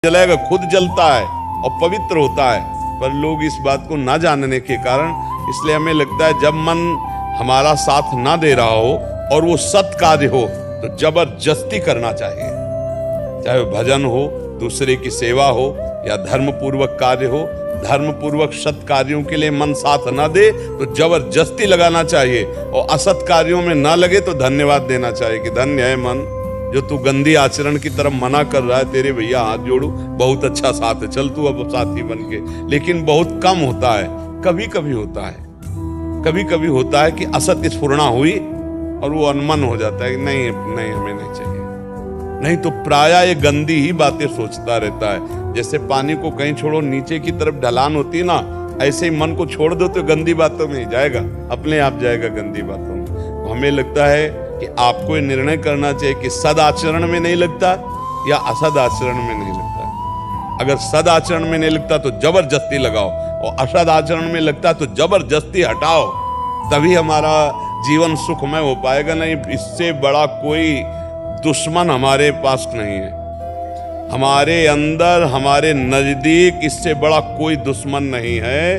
जलेगा, खुद जलता है और पवित्र होता है। पर लोग इस बात को ना जानने के कारण, इसलिए हमें लगता है जब मन हमारा साथ ना दे रहा हो और वो सत कार्य हो तो जबरदस्ती करना चाहिए। चाहे वो भजन हो, दूसरे की सेवा हो या धर्म पूर्वक कार्य हो। धर्म पूर्वक सत कार्यों के लिए मन साथ ना दे तो जबरदस्ती लगाना चाहिए, और असत कार्यों में ना लगे तो धन्यवाद देना चाहिए कि धन्य है मन जो तू गंदी आचरण की तरफ मना कर रहा है। तेरे भैया हाथ जोड़ू, बहुत अच्छा साथ है, चल तू अब साथी बन के। लेकिन बहुत कम होता है, कभी कभी होता है, कभी कभी होता है कि असत्य स्फुरणा हुई और वो अनमन हो जाता है कि नहीं नहीं हमें नहीं चाहिए। नहीं तो प्रायः ये गंदी ही बातें सोचता रहता है। जैसे पानी को कहीं छोड़ो, नीचे की तरफ ढलान होती है ना, ऐसे ही मन को छोड़ दो तो गंदी बातों में ही जाएगा, अपने आप जाएगा गंदी बातों में। हमें लगता है कि आपको ये निर्णय करना चाहिए कि सदाचरण में नहीं लगता या असद आचरण में नहीं लगता। अगर सदाचरण में नहीं लगता तो जबरदस्ती लगाओ, और असद आचरण में लगता तो जबरदस्ती हटाओ, तभी हमारा जीवन सुखमय हो पाएगा। नहीं, इससे बड़ा कोई दुश्मन हमारे पास नहीं है, हमारे अंदर, हमारे नजदीक इससे बड़ा कोई दुश्मन नहीं है।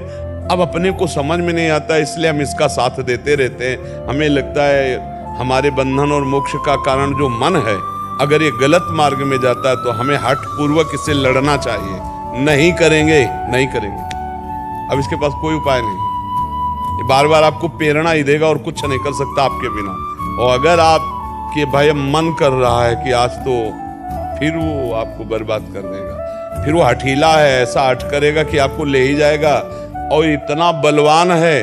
अब अपने को समझ में नहीं आता, इसलिए हम इसका साथ देते रहते हैं। हमें लगता है हमारे बंधन और मोक्ष का कारण जो मन है, अगर ये गलत मार्ग में जाता है तो हमें हठ पूर्वक इससे लड़ना चाहिए। नहीं करेंगे, नहीं करेंगे, अब इसके पास कोई उपाय नहीं। ये बार बार आपको प्रेरणा ही देगा और कुछ नहीं कर सकता आपके बिना। और अगर आपके भाई मन कर रहा है कि आज तो, फिर वो आपको बर्बाद कर देगा। फिर वो हठीला है, ऐसा हठ करेगा कि आपको ले ही जाएगा, और इतना बलवान है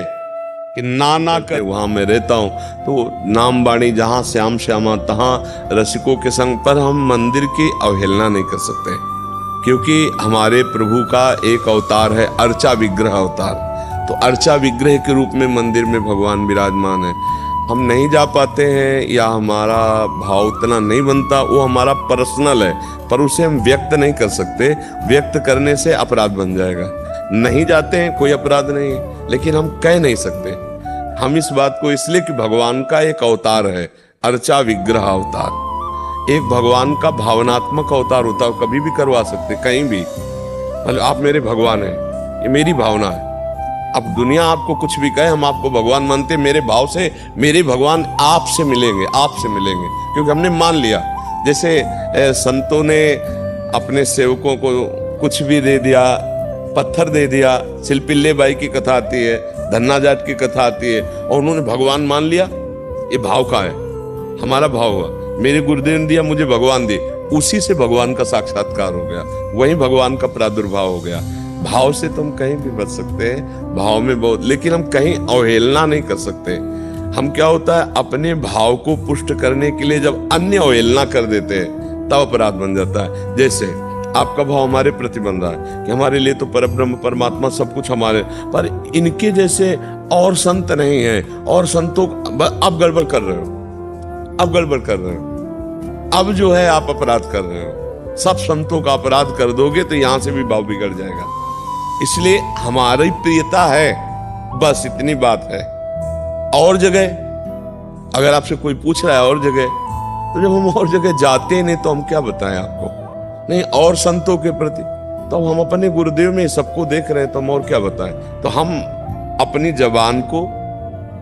कि ना कर। वहां मैं रहता हूँ तो नाम बाणी जहाँ श्याम श्यामा तहाँ रसिकों के संग, पर हम मंदिर की अवहेलना नहीं कर सकते क्योंकि हमारे प्रभु का एक अवतार है, अर्चा विग्रह अवतार। तो अर्चा विग्रह के रूप में मंदिर में भगवान विराजमान है। हम नहीं जा पाते हैं या हमारा भाव उतना नहीं बनता, वो हमारा पर्सनल है, पर उसे हम व्यक्त नहीं कर सकते। व्यक्त करने से अपराध बन जाएगा। नहीं जाते हैं, कोई अपराध नहीं है, लेकिन हम कह नहीं सकते। हम इस बात को इसलिए कि भगवान का एक अवतार है, अर्चा विग्रह अवतार। एक भगवान का भावनात्मक अवतार होता है, कभी भी करवा सकते, कहीं भी। मतलब आप मेरे भगवान हैं, ये मेरी भावना है। अब दुनिया आपको कुछ भी कहे, हम आपको भगवान मानते, मेरे भाव से मेरे भगवान आपसे मिलेंगे, आपसे मिलेंगे, क्योंकि हमने मान लिया। जैसे संतों ने अपने सेवकों को कुछ भी दे दिया, पत्थर दे दिया। सिलपिल्ले बाई की कथा आती है, धन्ना जाट की कथा आती है, और उन्होंने भगवान मान लिया। ये भाव का है, हमारा भाव हुआ। मेरे गुरुदेव ने दिया, मुझे भगवान दे, उसी से भगवान का साक्षात्कार हो गया, वही भगवान का प्रादुर्भाव हो गया। भाव से तुम कहीं भी बच सकते हैं, भाव में बहुत, लेकिन हम कहीं अवहेलना नहीं कर सकते। हम क्या होता है, अपने भाव को पुष्ट करने के लिए जब अन्य अवहेलना कर देते हैं तब अपराध बन जाता है। जैसे आपका भाव हमारे प्रति बन रहा है कि हमारे लिए तो परब्रह्म परमात्मा सब कुछ हमारे, पर इनके जैसे और संत नहीं है, और संतों आप गड़बड़ कर रहे हो, अब गड़बड़ कर रहे हो, अब जो है आप अपराध कर रहे हो। सब संतों का अपराध कर दोगे तो यहां से भी भाव बिगड़ जाएगा। इसलिए हमारी प्रियता है, बस इतनी बात है। और जगह अगर आपसे कोई पूछ रहा है और जगह, तो जब हम और जगह जाते नहीं तो हम क्या बताएं आपको। नहीं, और संतों के प्रति तो हम अपने गुरुदेव में सबको देख रहे हैं, तो हम और क्या बताएं। तो हम अपनी जबान को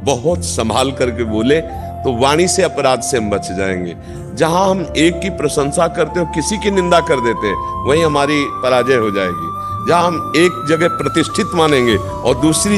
बहुत संभाल करके बोले तो वाणी से अपराध से हम बच जाएंगे। जहां हम एक की प्रशंसा करते हो, किसी की निंदा कर देते हैं, वहीं हमारी पराजय हो जाएगी। जहां हम एक जगह प्रतिष्ठित मानेंगे और दूसरी